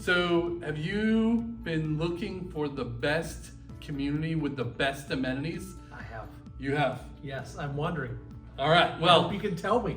So have you been looking for the best community with the best amenities? I have. You have? Yes, I'm wondering. All right, well, you can tell me.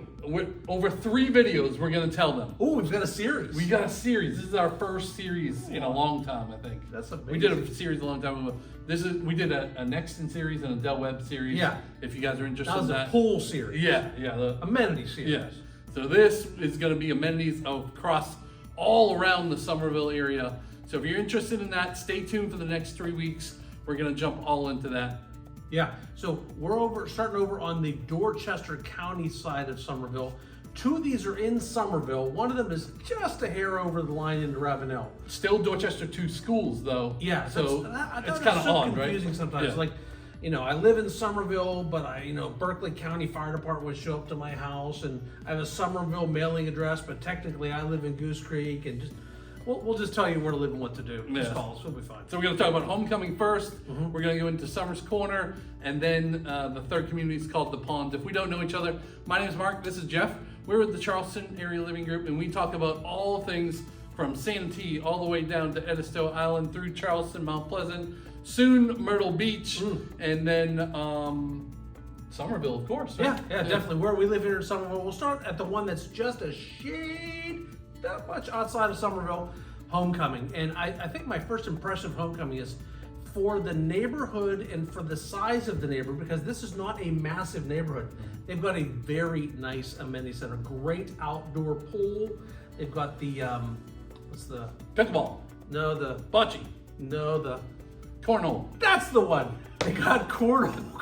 Over 3 videos, we're gonna tell them. Oh, we've got a series. We got a series. This is our first series in a long time, I think. That's amazing. We did a series a long time ago. We did a Nexton series and a Del Webb series. Yeah. If you guys are interested That was in a that. pool series. Yeah. The amenity series. Yeah. So this is going to be amenities across all around the Summerville area. So if you're interested in that, stay tuned for the next 3 weeks. We're going to jump all into that. Yeah, so we're starting over on the Dorchester County side of Somerville. 2 of these are in Somerville. One of them is just a hair over the line into Ravenel. Still Dorchester 2 schools though. Yeah, so it's kind kind of odd, right? Confusing sometimes. Yeah. Like, I live in Somerville, but Berkeley County Fire Department would show up to my house, and I have a Somerville mailing address, but technically I live in Goose Creek, and just we'll just tell you where to live and what to do. Just call us, we'll be fine. So we're going to talk about Homecoming first. We're going to go into Summers Corner, and then the third community is called The Pond. If we don't know each other, my name is Mark. This is Jeff. We're with the Charleston Area Living Group, and we talk about all things from Santee all the way down to Edisto Island through Charleston, Mount Pleasant, soon Myrtle Beach, and then Somerville, of course. Right? Yeah, definitely. Where we live here in Somerville, we'll start at the one that's just a shade that much outside of Somerville, Homecoming. And I think my first impression of Homecoming is for the neighborhood and for the size of the neighborhood, because this is not a massive neighborhood. They've got a very nice amenity center, great outdoor pool. They've got the, what's the? Pickleball. No, the, Bocce. no, the, Cornhole. that's the one. They got cornhole.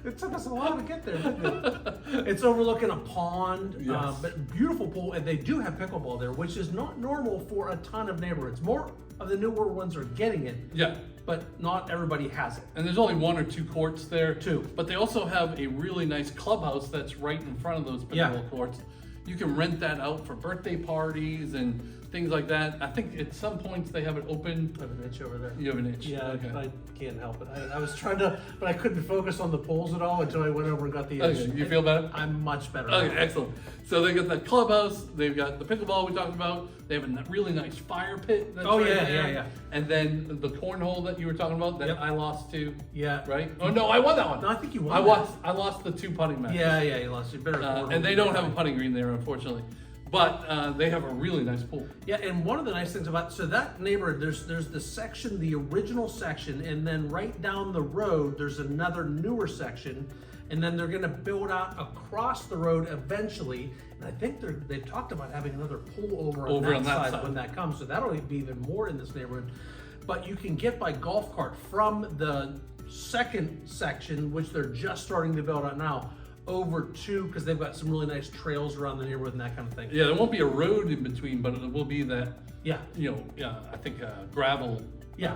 It took us a while to get there, didn't it? It's overlooking a pond, Yes. but beautiful pool, and they do have pickleball there, which is not normal for a ton of neighborhoods. More of the newer ones are getting it, Yeah. but not everybody has it. And there's only 1 or 2 courts there. 2. But they also have a really nice clubhouse that's right in front of those pickleball courts. You can rent that out for birthday parties and things like that. I think at some points they have it open. I have an itch over there. You have an itch. Yeah, Okay. I can't help it. I was trying to, but I couldn't focus on the polls at all until I went over and got the itch. Okay, you feel better? I'm much better. Okay, now. excellent. So they got the clubhouse, they've got the pickleball we talked about, they have a really nice fire pit that's right there. yeah. And then the cornhole that you were talking about that Yep. I lost to, Yeah. right? Oh no, I won that one. No, I think you won. I lost the 2 putting matches. Yeah, you lost. You better. And they don't have a putting green there, unfortunately. But they have a really nice pool. Yeah, and one of the nice things about that neighborhood, there's the section, the original section, and then right down the road there's another newer section, and then they're going to build out across the road eventually. And I think they've talked about having another pool over on that side when that comes, so that'll be even more in this neighborhood. But you can get by golf cart from the second section, which they're just starting to build out now, over to, because they've got some really nice trails around the neighborhood and that kind of thing. Yeah, there won't be a road in between, but it will be that, Yeah. I think gravel,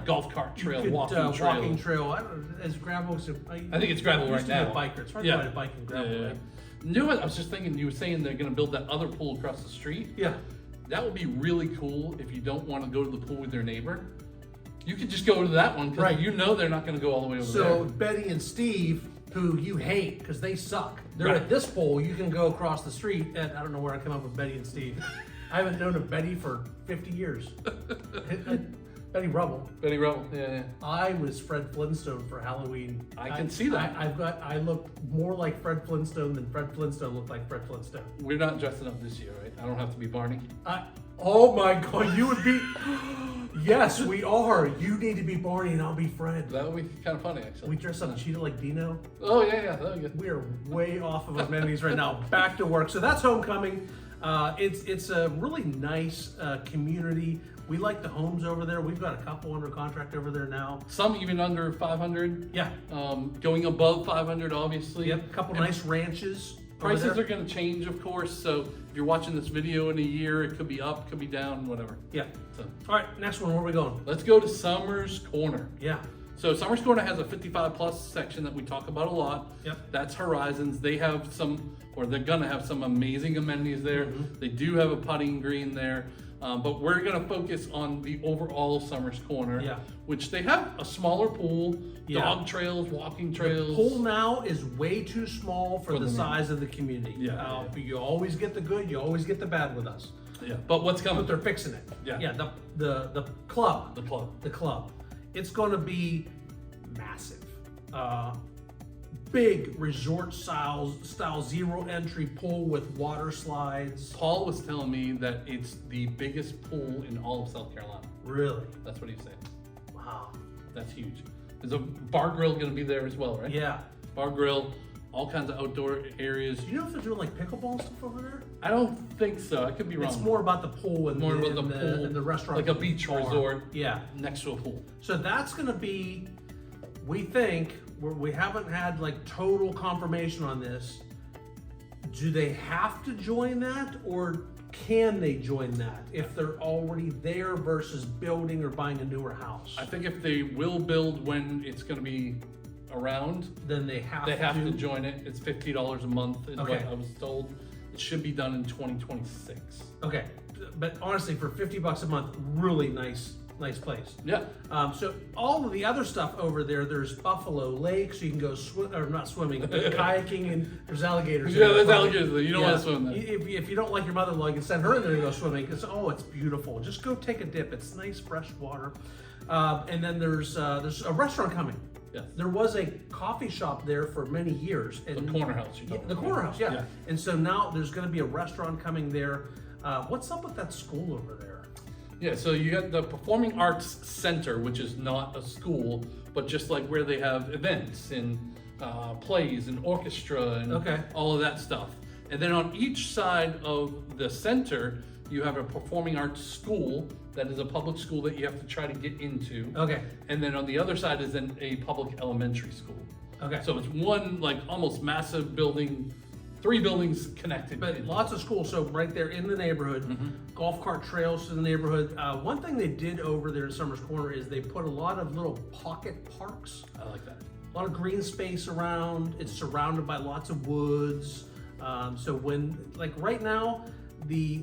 golf cart trail, walking trail. Walking trail. I don't know, as gravel. I think it's gravel right now. A biker. It's hard to ride a bike and gravel. Yeah. Right? You know what? I was just thinking, you were saying they're going to build that other pool across the street. Yeah. That would be really cool if you don't want to go to the pool with your neighbor. You could just go to that one because you know they're not going to go all the way over there. So Betty and Steve, who you hate because they suck, they're at this pool. You can go across the street, and I don't know where I come up with Betty and Steve. I haven't known a Betty for 50 years. Betty Rubble. Betty Rubble, yeah. I was Fred Flintstone for Halloween. I can see that. I look more like Fred Flintstone than Fred Flintstone looked like Fred Flintstone. We're not dressing up this year, right? I don't have to be Barney. Oh my God, you would be. Yes, we are. You need to be Barney and I'll be Fred. That would be kind of funny, actually. We dress up Cheetah like Dino. Oh, yeah, that would be good. We are way off of amenities right now. Back to work. So that's Homecoming. It's a really nice community. We like the homes over there. We've got a couple under contract over there now. Some even under 500. Yeah. Going above 500, obviously. Yep. A couple nice ranches. Prices are going to change, of course. So if you're watching this video in a year, it could be up, could be down, whatever. Yeah. So, all right, next one. Where are we going? Let's go to Summers Corner. Yeah. So Summers Corner has a 55 plus section that we talk about a lot. Yep. That's Horizons. They have some, or they're going to have some amazing amenities there. They do have a putting green there. But we're going to focus on the overall Summers Corner, which they have a smaller pool, dog trails, walking trails. The pool now is way too small for the size of the community. Yeah. You always get the good, you always get the bad with us. Yeah, but what's coming? But they're fixing it. Yeah. Yeah, the club. The club. The club. It's going to be massive. Big resort style zero entry pool with water slides. Paul was telling me that it's the biggest pool in all of South Carolina. Really? That's what he said. Wow. That's huge. There's a bar grill going to be there as well, right? Yeah. Bar grill, all kinds of outdoor areas. Do you know if they're doing like pickleball stuff over there? I don't think so. I could be wrong. It's more about the pool and More the, about the and pool, and the restaurant, like a beach bar. resort. Yeah. Next to a pool. So that's going to be, we think, we haven't had like total confirmation on this. Do they have to join that, or can they join that if they're already there versus building or buying a newer house? I think if they will build when it's going to be around, Then they have to join it. It's $50 a month is Okay. what I was told. It should be done in 2026. Okay, but honestly, for $50 a month, really nice place. Yeah. So all of the other stuff over there, there's Buffalo Lake, so you can go swim, or not swimming, kayaking, and there's alligators. Yeah, in there's there. alligators there. You don't want to swim there. If you don't like your mother-in-law, you can send her in there to go swimming. It's beautiful. Just go take a dip. It's nice, fresh water. And then there's a restaurant coming. Yes. There was a coffee shop there for many years. The corner house. You're talking The about. corner house, yeah. Yeah. And so now there's going to be a restaurant coming there. What's up with that school over there? Yeah, so you got the Performing Arts Center, which is not a school, but just like where they have events and plays and orchestra and Okay. all of that stuff. And then on each side of the center, you have a performing arts school that is a public school that you have to try to get into. Okay. And then on the other side is then a public elementary school. Okay. So it's one like almost massive building, 3 buildings connected. But lots of schools, so right there in the neighborhood, golf cart trails to the neighborhood. One thing they did over there in Summers Corner is they put a lot of little pocket parks, I like that. a lot of green space around. It's surrounded by lots of woods. So when, like right now, the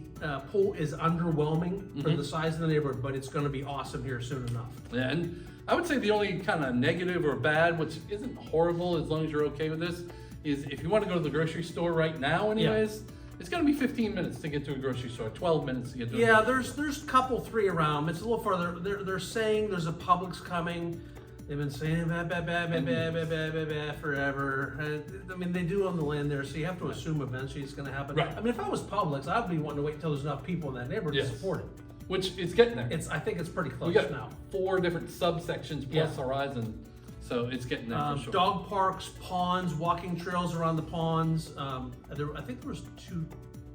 pool is underwhelming for the size of the neighborhood, but it's going to be awesome here soon enough. Yeah, and I would say the only kind of negative or bad, which isn't horrible as long as you're okay with this, is if you want to go to the grocery store right now anyways, it's going to be 15 minutes to get to a grocery store, 12 minutes to get to a Yeah, grocery store. there's a couple, 3 around. It's a little farther. They're saying there's a Publix coming. They've been saying forever. I mean, they do own the land there, so you have to assume eventually it's going to happen. Right. I mean, if I was Publix, I'd be wanting to wait until there's enough people in that neighborhood Yes. to support it. Which is getting there. I think it's pretty close We got now. 4 different subsections plus Yeah. Horizon, so it's getting there for sure. Dog parks, ponds, walking trails around the ponds. I think there was 2.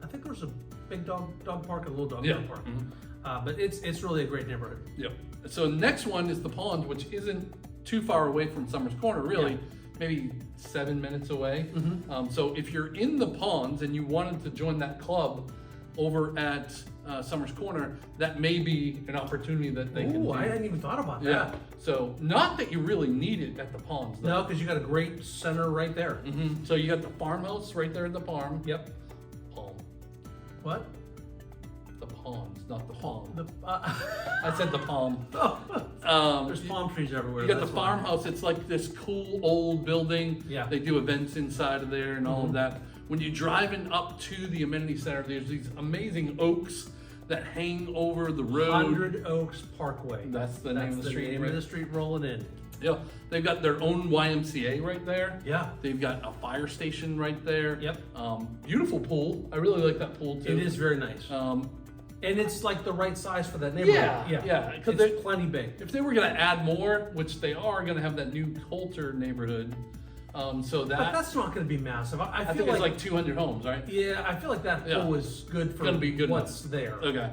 I think there was a big dog park and a little dog park. But it's really a great neighborhood. Yep. So next one is the pond, which isn't too far away from Summers Corner, really. Yeah. Maybe 7 minutes away. So if you're in the ponds and you wanted to join that club over at Summers Corner, that may be an opportunity that they can do. Ooh, I hadn't even thought about Yeah. that. So not that you really need it at the ponds, though. No, because you got a great center right there. So you got the farmhouse right there at the farm. Yep. Palm. What? The ponds, not the palm. The, I said the palm. there's palm trees everywhere. You got the that's why. farmhouse. It's like this cool old building. Yeah. They do events inside of there and all of that. When you're driving up to the amenity center, there's these amazing oaks that hang over the road. 100 Oaks Parkway. That's the name of the street. Name right? of the street rolling in. Yeah. They've got their own YMCA right there. Yeah. They've got a fire station right there. Yep. Beautiful pool. I really like that pool too. It is very nice. And it's like the right size for that neighborhood. Yeah. Because It's plenty big. if they were going to add more, which they are going to have that new Coulter neighborhood, so But that that's not going to be massive. I I feel think it's like 200 homes, right? yeah, I feel like that Yeah. pool is good for Gonna be good what's there. Okay.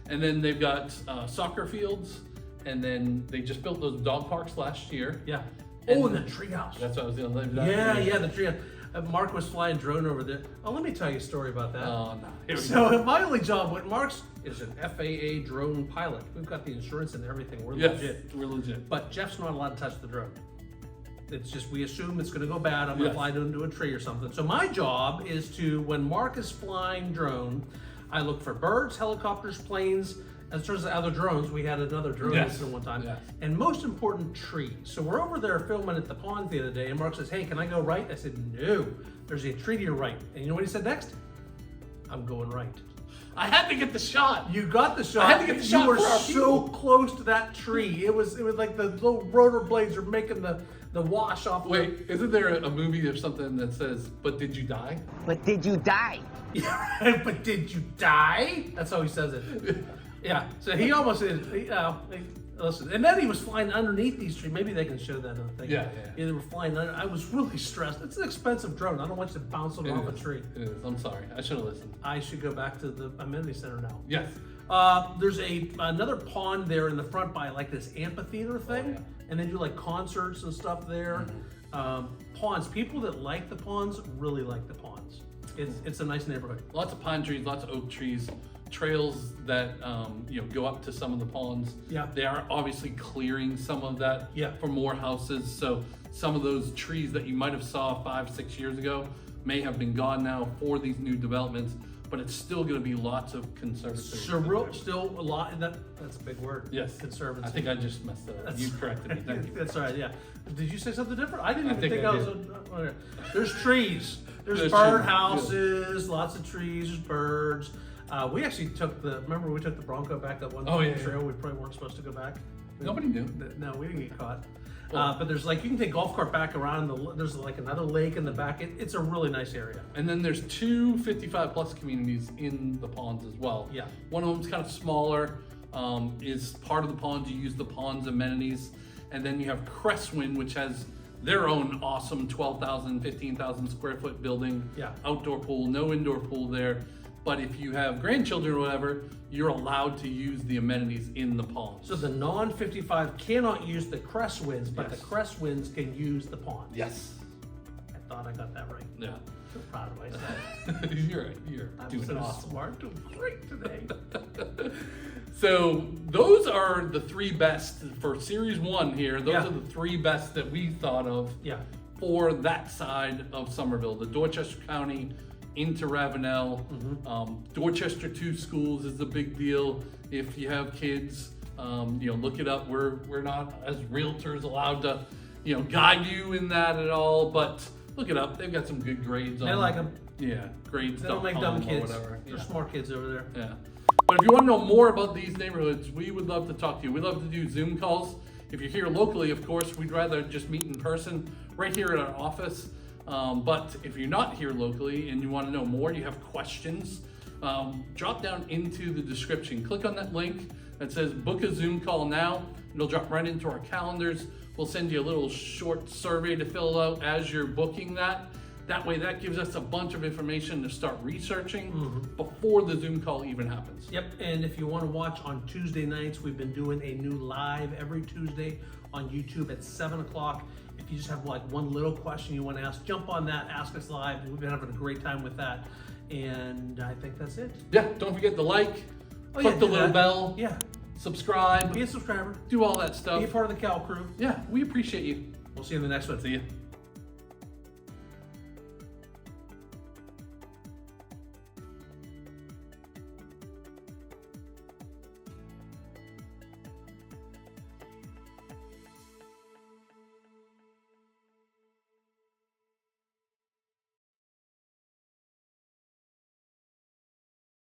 And then they've got soccer fields, and then they just built those dog parks last year. Yeah. And- Oh, and the treehouse. That's what I was going to Yeah, the treehouse. Mark was flying drone over there. Oh, let me tell you a story about that. Oh, no. Here we go. So my only job with Mark's is an FAA drone pilot. We've got the insurance and everything. We're Yes, legit. we're legit. But Jeff's not allowed to touch the drone. It's just we assume it's going to go bad. I'm going Yes. to fly it into a tree or something. So my job is to, when Mark is flying drone, I look for birds, helicopters, planes. As far as the other drones, we had another drone Yes. incident one time. Yes. And most important, trees. So we're over there filming at the pond the other day, and Mark says, "Hey, can I go right?" I said, "No, there's a tree to your right." And you know what he said next? "I'm going right." I had to get the shot. You got the shot. I had to get the shot You were for our so people. close to that tree. It was like the little rotor blades are making the wash off. Wait, isn't there a movie or something that says, "But did you die"? But did you die? But did you die? That's how he says it. Yeah. So he almost is. Listen, and then he was flying underneath these trees. Maybe they can show that on the thing. Yeah. They were flying under. I was really stressed. It's an expensive drone. I don't want you bouncing off a tree. It is. I'm sorry. I should have listened. I should go back to the amenity center now. Yes. There's another pond there in the front by like this amphitheater thing, yeah. and they do like concerts and stuff there. Ponds. People that like the ponds really like the ponds. It's a nice neighborhood. Lots of pine trees, lots of oak trees, trails that go up to some of the ponds. Yeah. They are obviously clearing some of that for more houses. So some of those trees that you might have saw 5-6 years ago may have been gone now for these new developments. But it's still going to be lots of conservatory. Still a lot. That's a big word. Yes. Conservative. I think I just messed it up. You corrected me. Thank you. That's all right. Yeah. Did you say something different? I didn't even think I I was. did. Okay. There's trees. There's There's bird trees, houses. Lots of trees. There's birds. We actually remember we took the Bronco back that one trail. We probably weren't supposed to go back. Nobody knew. No, we didn't get caught. But there's you can take golf cart back around. There's like another lake in the back. It's a really nice area. And then there's 2 55 plus communities in the ponds as well. Yeah. One of them's kind of smaller, is part of the ponds. You use the pond's amenities. And then you have Crestwind, which has their own awesome 12,000, 15,000 square foot building. Yeah. Outdoor pool, no indoor pool there. But if you have grandchildren or whatever, you're allowed to use the amenities in the ponds. So the non-55 cannot use the Crestwinds, but Yes. the Crestwinds can use the ponds. Yes. I thought I got that right. Yeah. I'm proud of myself. You're doing so awesome. smart, doing great today. So those are the 3 best for Series 1 here. Those Yeah. are the 3 best that we thought of Yeah. for that side of Somerville, the Dorchester County into Ravenel. Dorchester 2 schools is a big deal. If you have kids, look it up. We're not as realtors allowed to, guide you in that at all, but look it up. They've got some good grades on. They like them. Yeah, grades. They don't make dumb kids. Whatever. They're Yeah. smart kids over there. Yeah. But if you want to know more about these neighborhoods, we would love to talk to you. We love to do Zoom calls. If you're here locally, of course, we'd rather just meet in person right here at our office. But if you're not here locally and you want to know more, you have questions, drop down into the description. Click on that link that says book a Zoom call now. It'll drop right into our calendars. We'll send you a little short survey to fill out as you're booking that. That way, that gives us a bunch of information to start researching before the Zoom call even happens. Yep, and if you want to watch on Tuesday nights, we've been doing a new live every Tuesday on YouTube at 7 o'clock. If you just have one little question you want to ask, jump on that, ask us live. We've been having a great time with that. And I think that's it. Yeah, don't forget to like, click the do little that. bell, Yeah, subscribe, be a subscriber. do all that Be stuff. a part of the Cal crew. Yeah, we appreciate you. We'll see you in the next one. See you.